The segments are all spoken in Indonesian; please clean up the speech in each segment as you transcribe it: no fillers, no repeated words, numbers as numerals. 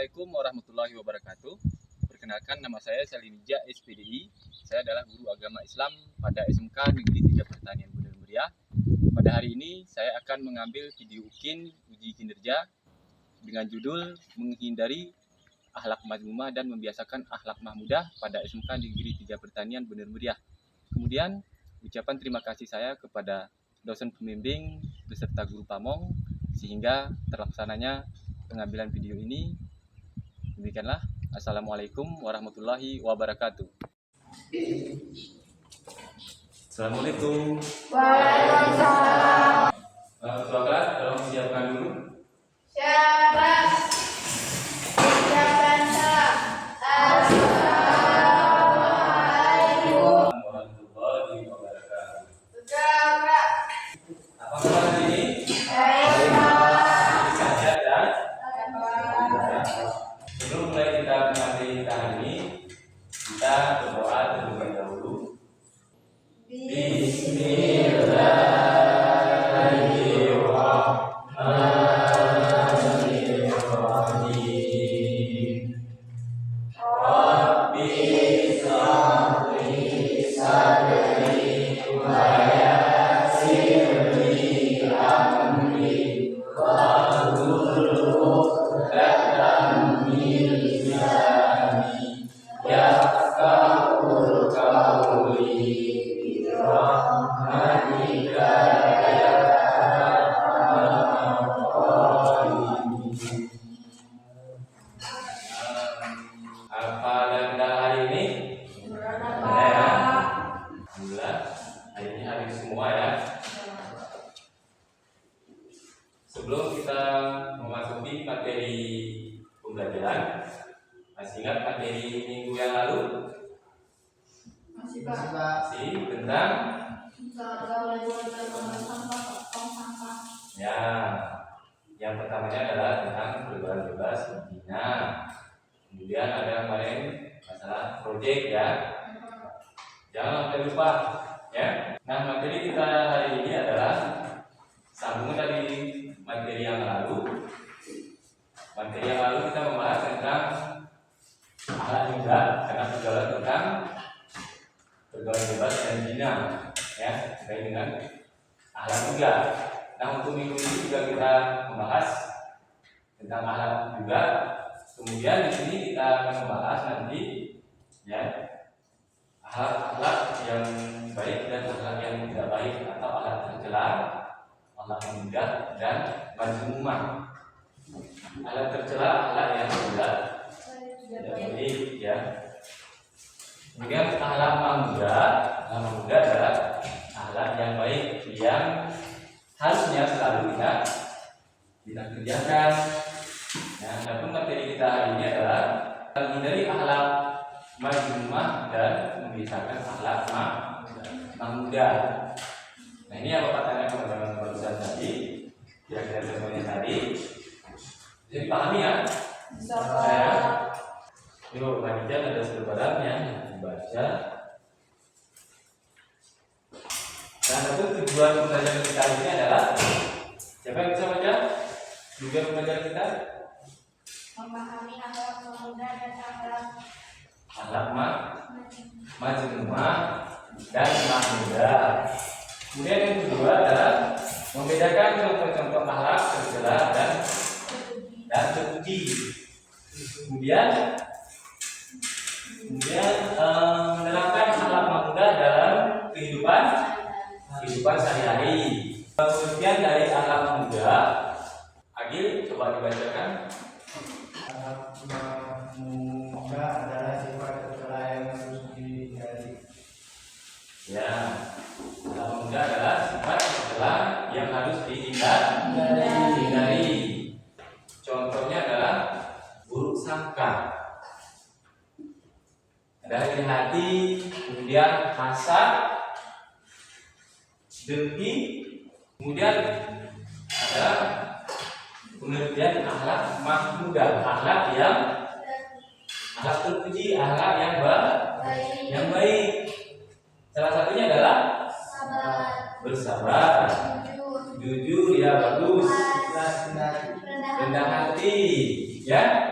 Assalamualaikum warahmatullahi wabarakatuh. Perkenalkan, nama saya Salinija SPDI. Saya adalah guru agama Islam pada SMK Negeri 3 Pertanian Bener Meriah. Pada hari ini saya akan mengambil video UKIN uji kinerja dengan judul menghindari akhlak mazmumah dan membiasakan akhlak mahmudah pada SMK Negeri 3 Pertanian Bener Meriah. Kemudian ucapan terima kasih saya kepada dosen pembimbing beserta guru pamong sehingga terlaksananya pengambilan video ini. Demikianlah. Assalamualaikum warahmatullahi wabarakatuh. Assalamualaikum. Waalaikumsalam. Ketua kelas, tolong siapkan dulu. Siapa? Siapkan tak? Assalamualaikum Warahmatullahi wabarakatuh. Siapa? Apa kabar hari ini? Sehat dan sebelum mulai kita mengambil kita hari ini, kita berdoa terlebih dahulu. Bismillahirrahmanirrahim. Rabbi shrah li sadri wa yassir li amri wahlul 'uqdatam min lisani yafqahu qawli birahmatika ya arhamar rahimin. Apa agenda hari ini? Ada ya? Alhamdulillah, hari ini hari semua ya. Sebelum kita memasuki materi pembelajaran, masih ingat materi minggu yang lalu? Masih Masih tentang ya, yang pertamanya adalah tentang pergaulan bebas berzina. Kemudian ada kemarin masalah proyek ya. Jangan sampai lupa ya. Nah, materi kita hari ini adalah sambungan dari materi yang lalu. Materi yang lalu kita membahas tentang akhlak juga, karena pergaulan tentang pergaulan bebas dan zina ya, terkait dengan akhlak juga. Nah, untuk minggu ini juga kita membahas tentang akhlak juga. Kemudian di sini kita akan membahas nanti ya akhlak yang baik dan akhlak yang tidak baik, atau akhlak tercela, akhlak mudah dan mazmumah. Akhlak tercela, akhlak yang tidak baik ya. Kemudian akhlak mahmudah adalah akhlak yang baik yang harusnya selalu kita kerjakan. Nah, adapun materi kita hari ini adalah menghindari akhlak mazmumah dan membiasakan akhlak mahmudah. Nah, ini yang Bapak tanya teman-teman barusan tadi, kira-kira semuanya tadi bisa dipahami ya? Yuk, panitia ada sebenarnya dibaca. Dan satu tujuan pembelajaran kita ini adalah, siapa yang bisa baca? Tujuan pembelajaran kita memahami akhlak pemuda dan akhlak mazmumah dan mahmudah. Kemudian yang kedua adalah membedakan contoh-contoh akhlak tercela dan terpuji. Kemudian menerapkan akhlak mahmudah dalam kehidupan sehari-hari. Kemudian dari akhlak mahmudah, Agil coba dibacakan. Akhlak mahmudah adalah sifat tercela yang harus dihindari. Ya, akhlak mahmudah adalah sifat tercela yang harus dihindari. Contohnya adalah buruk sangka, dari hati, kemudian hasad, dengki, kemudian ada pengertian akhlak mahmudah, akhlak terpuji, akhlak yang baik. Salah satunya adalah bersabar, jujur ya, bagus, rendah hati ya.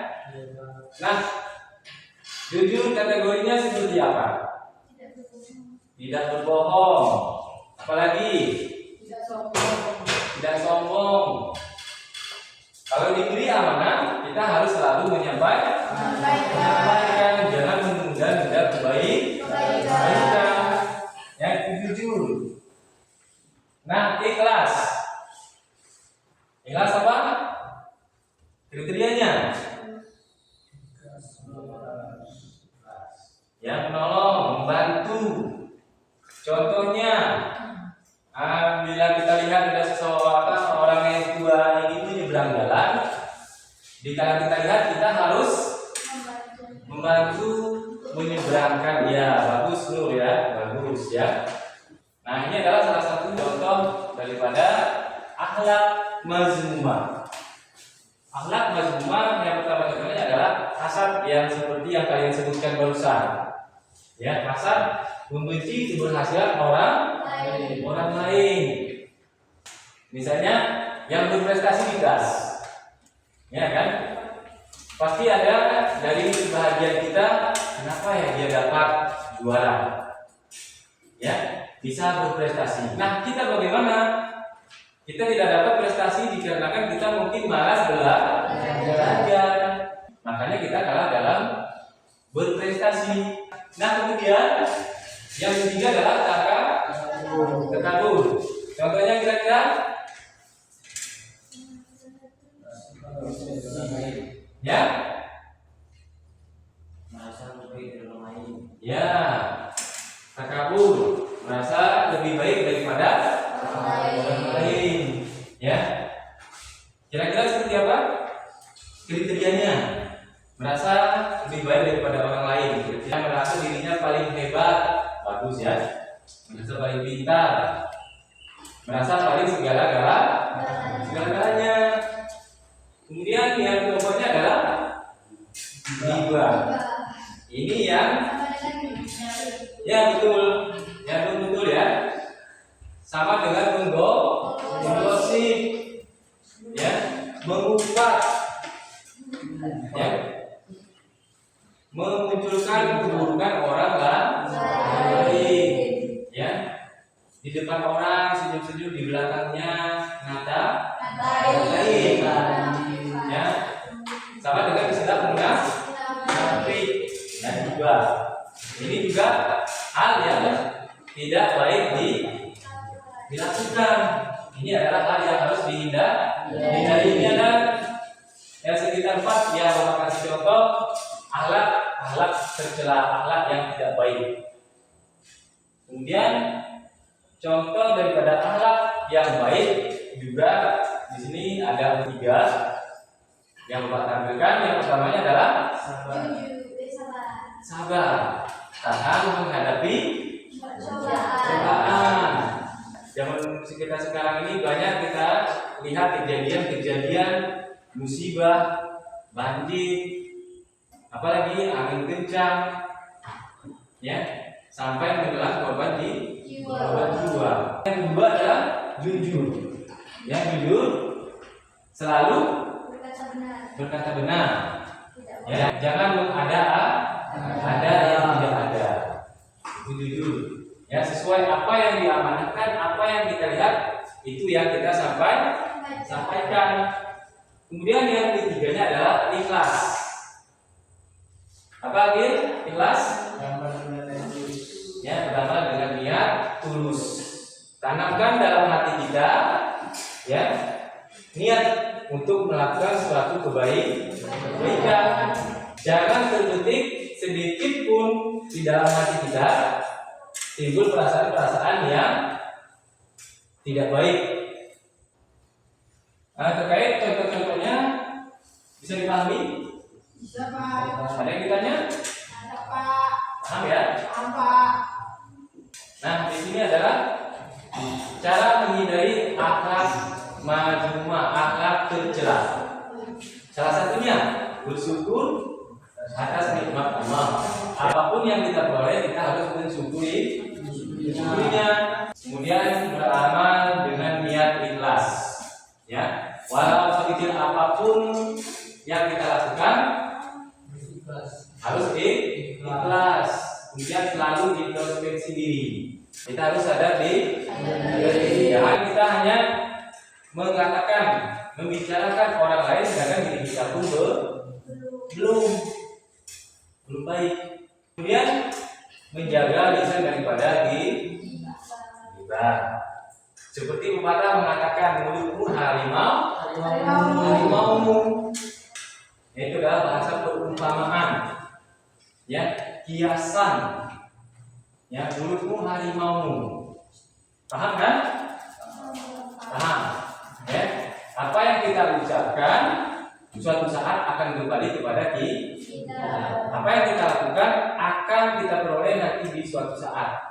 Nah, jujur kategorinya seperti apa? Tidak berbohong. Apalagi Tidak sombong. tidak sombong. Kalau diberi amanah, kita harus selalu menyampaikan, jangan menunda-nunda kebaikan. Yang jujur. Nah, ikhlas. Ikhlas apa? Kriterianya yang menolong, membantu. Contohnya, bila kita lihat ada seseorang orang yang tua ini menyeberang jalan, di kala kita lihat kita harus membantu menyeberangkan. Ya, bagus Nur ya, bagus ya. Nah, ini adalah salah satu contoh daripada akhlak mazmumah. Akhlak mazmumah yang pertama-tama adalah hasad yang seperti yang kalian sebutkan barusan. Ya, hasad membenci keberhasilan orang lain. Misalnya yang berprestasi di kelas, ya kan? Pasti ada dari kebahagiaan kita, kenapa ya dia dapat juara, ya, bisa berprestasi. Nah, kita bagaimana? Kita tidak dapat prestasi dikarenakan kita mungkin malas belajar. Makanya kita kalah dalam berprestasi. Nah, kemudian yang ketiga adalah takabur. Contohnya kira-kira ya, merasa lebih dari orang lain. ya, takabur, merasa lebih baik daripada orang lain. Ya, kira-kira seperti apa kriterianya? Merasa lebih baik daripada orang lain. Kriteria merasa dirinya paling hebat, bagus ya. Merasa paling pintar, merasa paling segala-galanya. Kemudian yang kelompoknya adalah ghibah. Ini yang ya betul, ya, sama dengan menggosip, ya, mengumpat, ya, memunculkan keburukan orang lain, ya, di depan orang senyum-senyum, di belakangnya ngata lain, ya, sama dengan istilah munafik. Dan juga ini juga hal yang tidak baik dilakukan. Ini adalah hal yang harus dihindari. Ini adalah yang sekitar 4 yang Bapak kasih contoh akhlak tercela, akhlak yang tidak baik. Kemudian contoh daripada akhlak yang baik juga di sini ada 3 yang Bapak tampilkan. Yang pertamanya adalah sabar, tahan menghadapi cobaan. Zaman kita sekarang ini banyak kita lihat kejadian-kejadian musibah, banjir, apalagi angin kencang, ya, sampai menelan korban jiwa. Yang kedua adalah jujur, ya, jujur selalu berkata benar, ya, jangan ada yang tidak ada. Itu jujur, ya, sesuai apa yang diamanahkan, apa yang kita lihat itu yang kita sampaikan. Kemudian yang ketiganya adalah ikhlas. Apa lagi? Ikhlas? Ya, pertama dengan niat tulus. Tanamkan dalam hati kita, ya, niat untuk melakukan suatu kebaikan. Jangan terbetik sedikit pun di dalam hati kita timbul perasaan-perasaan yang tidak baik. Nah, terkait contoh-contohnya bisa dipahami? Bisa, Pak. Ada yang ditanya? Ada, Pak. Paham ya? Pak. Nah, di sini adalah cara menghindari akhlak mazmumah, akhlak tercela. Salah satunya bersyukur atas nikmat Allah. Apapun yang kita peroleh, kita harus mensyukurinya. Kemudian beramal dengan niat ikhlas. Ya, walau sekecil apapun yang kita lakukan, harus ikhlas. Kemudian selalu introspeksi diri. Kita harus sadar di diri. Jangan kita hanya mengatakan, membicarakan orang lain sedangkan diri kita pun belum baik. Kemudian menjaga lisan daripada ghibah. Seperti pepatah mengatakan, mulutmu harimaumu. Itu adalah bahasa perumpamaan, ya, kiasan. Ya, mulutmu harimaumu. Paham kan? Paham. Ya, apa yang kita ucapkan suatu saat akan kembali kepada kita. Apa yang kita lakukan akan kita peroleh nanti di suatu saat.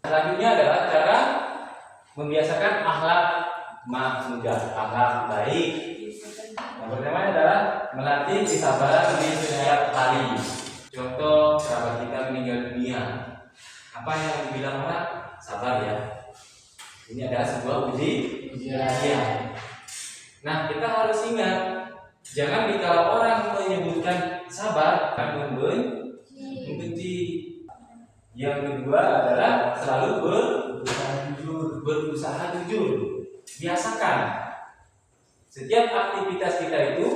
Selanjutnya adalah cara membiasakan akhlak mahmudah, akhlak baik. Yang pertama adalah melatih kesabaran di setiap hari. Contoh, kerabat kita meninggal dunia, apa yang dibilang orang? Sabar ya. Ini adalah sebuah ujian. Nah, kita harus ingat, jangan dikala orang menyebutkan sabar dan membenci. Yang kedua adalah selalu berusaha jujur. Biasakan setiap aktivitas kita itu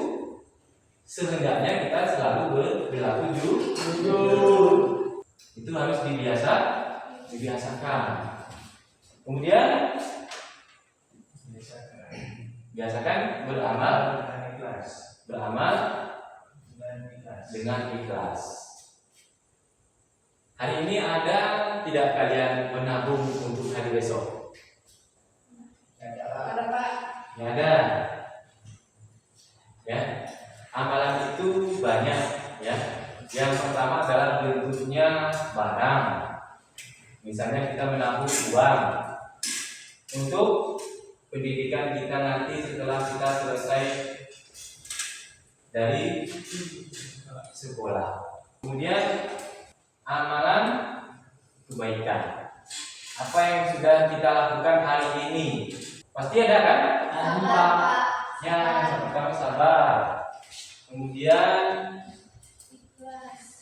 sehendaknya kita selalu berlaku jujur. Itu harus dibiasakan. Kemudian biasakan beramal dengan ikhlas. Hari ini ada tidak kalian menabung untuk hari besok? Ada Pak. Ya ada. Ya, amalan itu banyak. Ya, yang pertama adalah bentuknya barang. Misalnya kita menabung uang untuk pendidikan kita nanti setelah kita selesai dari sekolah. Kemudian amalan kebaikan. Apa yang sudah kita lakukan hari ini? Pasti ada kan? Yang pertama sabar. Kemudian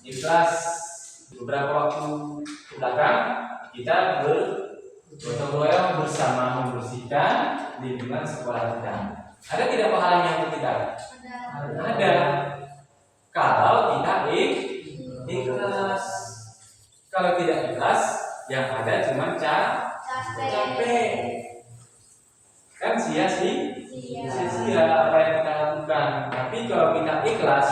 ikhlas. Beberapa waktu ke belakang kita bergotong royong bersama membersihkan lingkungan sekolah kita. Ada tidak pahalanya untuk kita? Ada. Kalau kita ikhlas. Kalau tidak ikhlas, yang ada cuma capek. Kan sia-sia apa yang kita lakukan. Tapi kalau kita ikhlas,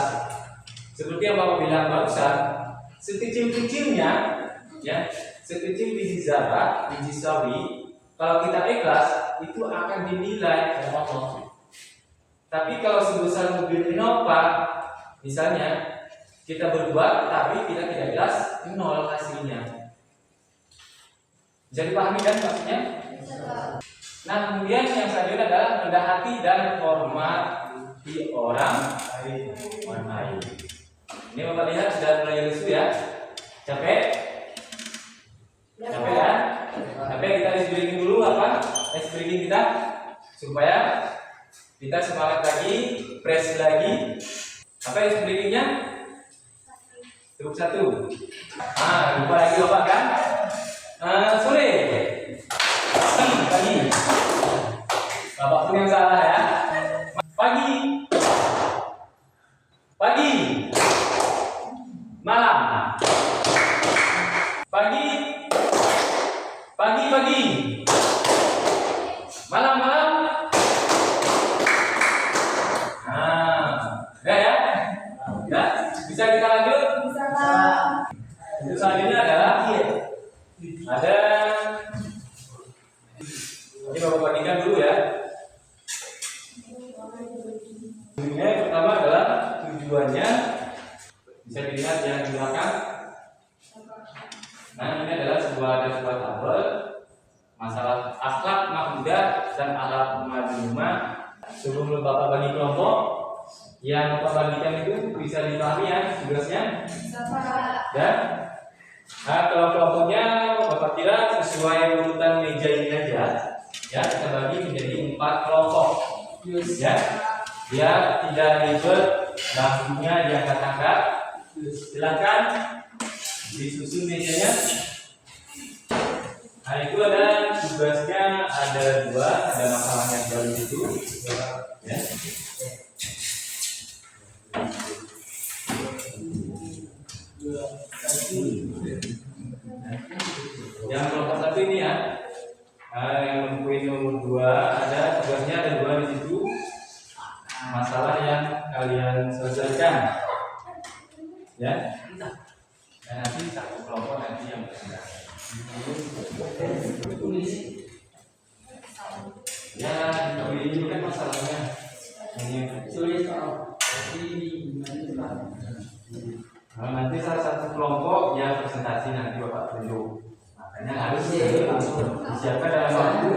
seperti yang Bapak bilang barusan, sekecil-kecilnya, ya, sekecil biji zarah, biji sawi, kalau kita ikhlas itu akan dinilai oleh Allah. Tapi kalau sebesar mobil Innova, misalnya kita berbuat, tapi kita tidak ikhlas, nol hasilnya. Bisa dipahami kan maksudnya? Nah, kemudian yang selanjutnya adalah rendah hati dan hormati orang lain. Ini Bapak lihat sudah mulai lesu ya. Capek? Capek kan? Capek, kita ice breaking dulu apa? Ice breaking kita supaya kita semangat lagi, press lagi. Apa ice breakingnya? Cukup satu. Lupa lagi Bapak kan? Sore. Pagi. Bapak pun yang salah ya. Pagi. Malam. Pagi. Malam. Udah ya? Udah? Bisa kita lanjut? Bisa Pak. Itu selanjutnya adalah ada. Ini Bapak bandingkan dulu ya. Yang pertama adalah tujuannya bisa dilihat yang di belakang. Nah, ini adalah sebuah tabel masalah akhlak mahmudah dan akhlak madhumah. Sebelum Bapak bagi kelompok, yang Bapak bagikan itu bisa dipahami ya tugasnya. Bisa Pak. Dan kalau kelompoknya Bapak kira sesuai urutan meja ini aja. Ya, kita bagi menjadi 4 kelompok. Ya, dia tidak ribet, bangkunya diangkat-angkat. Silakan disusun mejanya. Nah itu ada tugasnya, ada dua, ada masalah yang baru itu. Ya. Yang kelompok satu ini ya. Yang poin nomor 2 ada tugasnya, ada dua di situ. Masalah yang kalian selesaikan. Ya. Dan nanti satu kelompok nanti yang presentasi. Ya, ini kan masalahnya. Ini Tulis Nah, nanti salah satu kelompok yang presentasi nanti Bapak tunjuk. Makanya harus disiapkan dalam waktu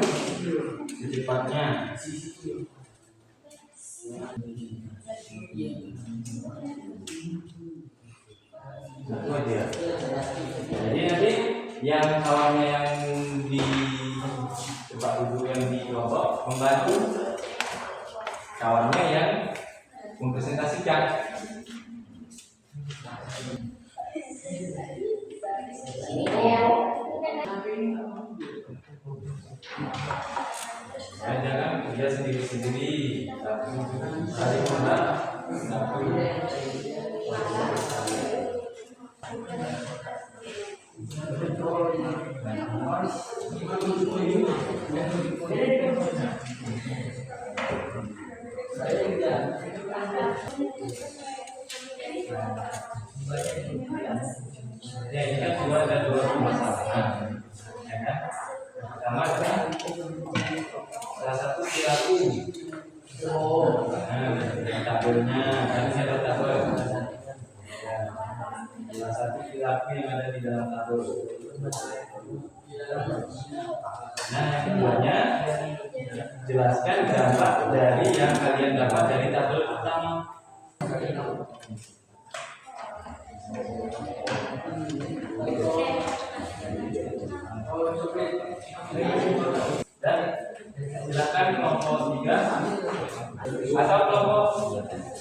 secepatnya. Satu aja. Jadi nanti yang kawannya yang di tempat duduk yang di kelompok membantu kawannya yang mempresentasikan. Jangan kerja sendiri-sendiri, tapi saling membantu. Ya ini kan ada dua permasalahan. Ya kan? Pertama kan salah satu perilaku. Nah, tabelnya kan ada tabel. Salah satu perilaku yang ada di dalam tabel. Nah, yang keduanya jelaskan dampak dari yang kalian dapat dari tabel pertama. Dan silakan kelompok 3 atau kelompok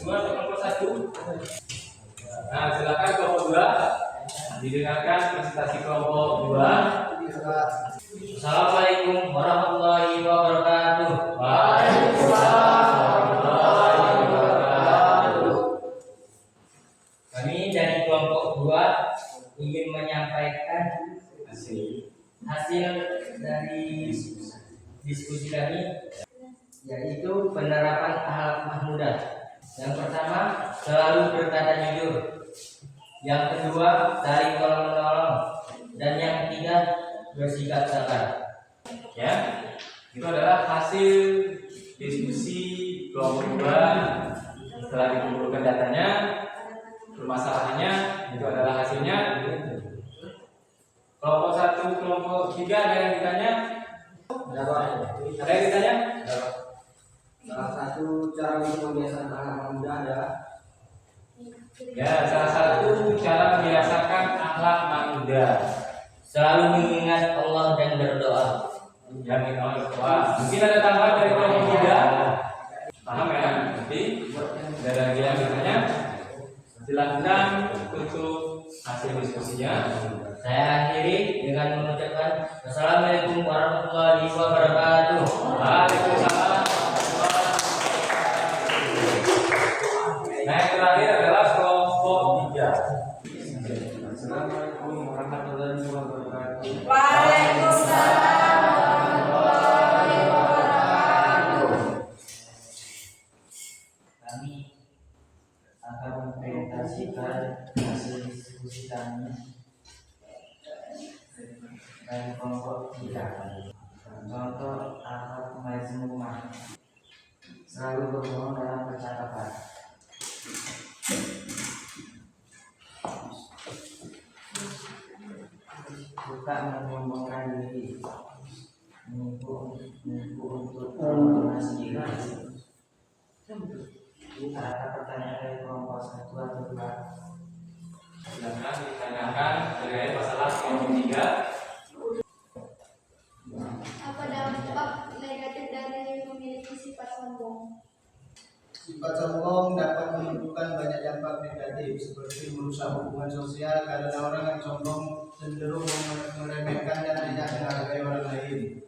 2 atau kelompok 1. Nah, silakan kelompok 2 didengarkan presentasi kelompok 2. Assalamualaikum warahmatullahi wabarakatuh. Waalaikumsalam warahmatullahi wabarakatuh. Kami dari kelompok 2 ingin menyampaikan hasil dari diskusi kami, yaitu penerapan akhlak mahmudah. Yang pertama, selalu berkata jujur. Yang kedua, saling tolong menolong. Dan yang ketiga, bersikap sabar. Ya, itu adalah hasil diskusi kelompok 2. Setelah dikumpulkan datanya, permasalahannya itu adalah hasilnya. Kelompok 1, kelompok 3 ada yang ditanya? Ada yang ditanya? Salah satu cara untuk membiasakan akhlak mahmudah adalah Ya, salah satu cara membiasakan akhlak mahmudah. selalu mengingat Allah dan berdoa. Yang kita berdoa. Mungkin ada tambahan dari kelompok 3. Paham ya? Nanti ada lagi yang ditanya. Silakan untuk hasil diskusinya. Saya akhiri dengan mengucapkan Assalamualaikum warahmatullahi wabarakatuh. Waalaikumsalam. Nah, yang terakhir adalah kelompok 3. Assalamualaikum warahmatullahi wabarakatuh. Waalaikumsalam warahmatullahi wabarakatuh. Kami akan mempresentasikan hasil diskusi kami dari kelompok 3. Contoh akhlak mazmumah, selalu berbohong dalam percakapan. Suka menyombongkan diri, menipu untuk keuntungan sendiri. Ada pertanyaan dari kelompok 1 atau 2? Silakan ditanyakan terkait masalah kelompok 3. Apa dampak negatif dari memiliki sifat sombong? Sifat sombong dapat menimbulkan banyak dampak negatif seperti merusak hubungan sosial karena orang yang sombong cenderung meremehkan dan tidak menghargai orang lain.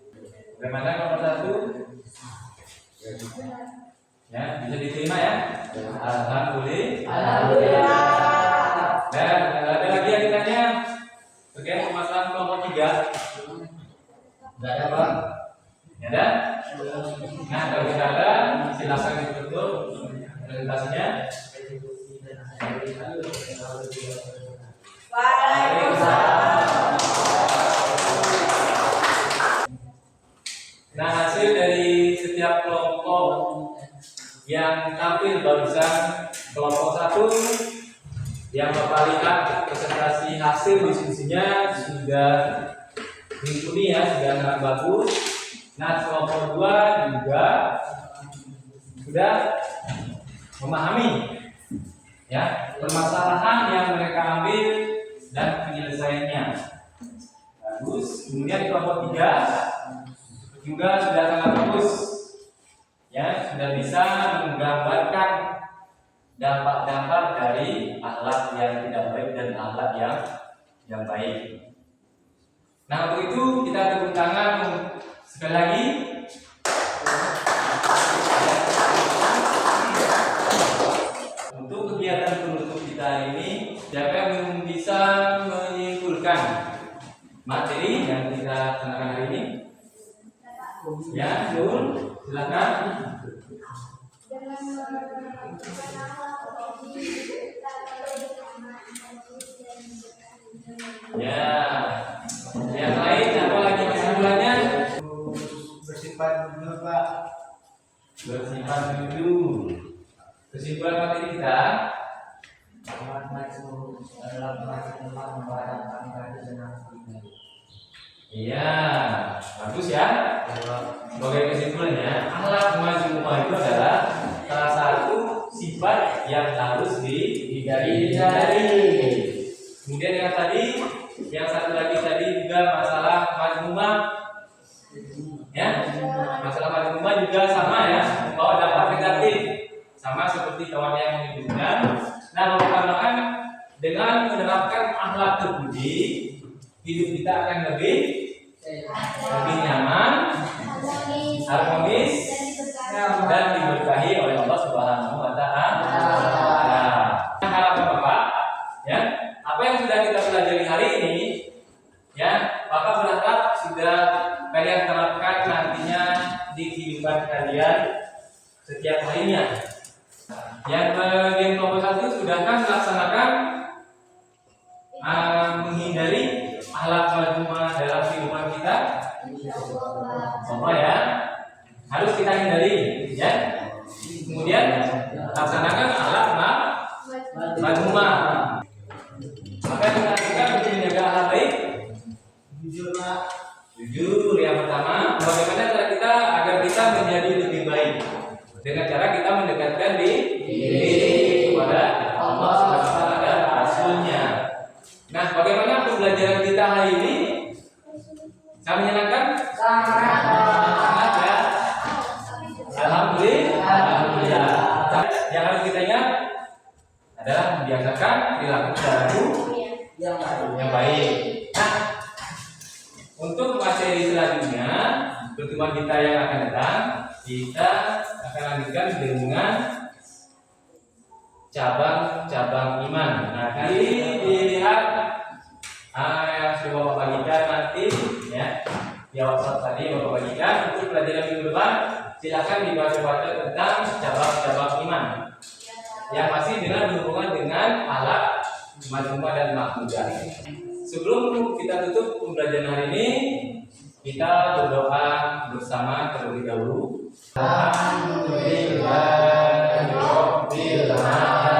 Bagaimana nomor 1? Ya, bisa diterima ya? Alhamdulillah. Dan ada lagi yang ditanya? Oke, permasalahan kelompok 3. Tidak ada Pak? Ya ada? Nah, kalau tidak ada, silakan ditutup presentasinya. Waalaikumsalam. Nah, hasil dari setiap kelompok yang tampil barusan, kelompok 1 yang Bapak lihat presentasi hasil diskusinya sudah mumpuni ya, sudah sangat bagus. Nah, kelompok 2 juga sudah memahami ya permasalahan yang mereka ambil dan penyelesaiannya. Bagus. Kemudian kelompok 3 juga sudah sangat bagus. Ya, sudah bisa menggambarkan dampak-dampak dari akhlak yang tidak baik dan akhlak yang baik. Nah, untuk itu kita tepuk tangan sekali lagi. Untuk kegiatan penutup kita ini, siapa yang bisa menyimpulkan materi yang kita laksanakan hari ini? Ya, Nur, silakan. Ya, yang lain apa lagi kesimpulannya? Bersifat jujur Pak. Bersifat jujur. Kesimpulan materi kita iya, bagus ya. Sebagai kesimpulannya, akhlak majmu'ah itu adalah salah satu sifat yang harus dihindari. Kemudian yang satu lagi tadi juga masalah majmu'ah. Ya, masalah majmu'ah juga sama ya, membawa dampak negatif, sama seperti kawan yang menyebutkan. Nah, pertama dengan menerapkan akhlak terbudi, hidup kita akan lebih nyaman, harmonis, dan diberkahi oleh Allah Subhanahu wa Ta'ala. Nah, harapan Bapak, ya, apa yang sudah kita pelajari hari ini, ya, Bapak berharap sudah kalian terapkan nantinya di kehidupan kalian setiap harinya. Yang bagian kelompok 1 sudah kan melaksanakan menghindari akhlak majmu'ah dalam kehidupan kita. Semua ya, harus kita hindari, ya. Kemudian laksanakan akhlak majmu'ah. Maka kita lakukan untuk menjaga akhlak baik. Jujur Pak. Jujur yang pertama. Bagaimana cara kita agar kita menjadi lebih baik? Dengan cara kita mendekatkan diri kepada Allah Subhanahu wa Ta'ala dan Rasulnya. Nah, bagaimana pembelajaran kita hari ini? Sangat menyenangkan? Sangat ya. Alhamdulillah. Yang harus kita ingat adalah membiasakan perilaku yang baik. Nah, untuk materi selanjutnya, pertemuan kita yang akan datang, kita akan lanjutkan dengan cabang-cabang iman. Nah, dilihat yang sudah Bapak bagikan nanti ya, di WhatsApp tadi Bapak bagikan untuk pelajaran minggu depan. Silakan dibaca-baca tentang cabang-cabang iman yang masih berhubungan dengan akhlak majmu'ah dan mahmudah. Sebelum kita tutup pembelajaran hari ini, kita berdoa bersama terlebih dahulu. Alhamdulillahirabbil alamin.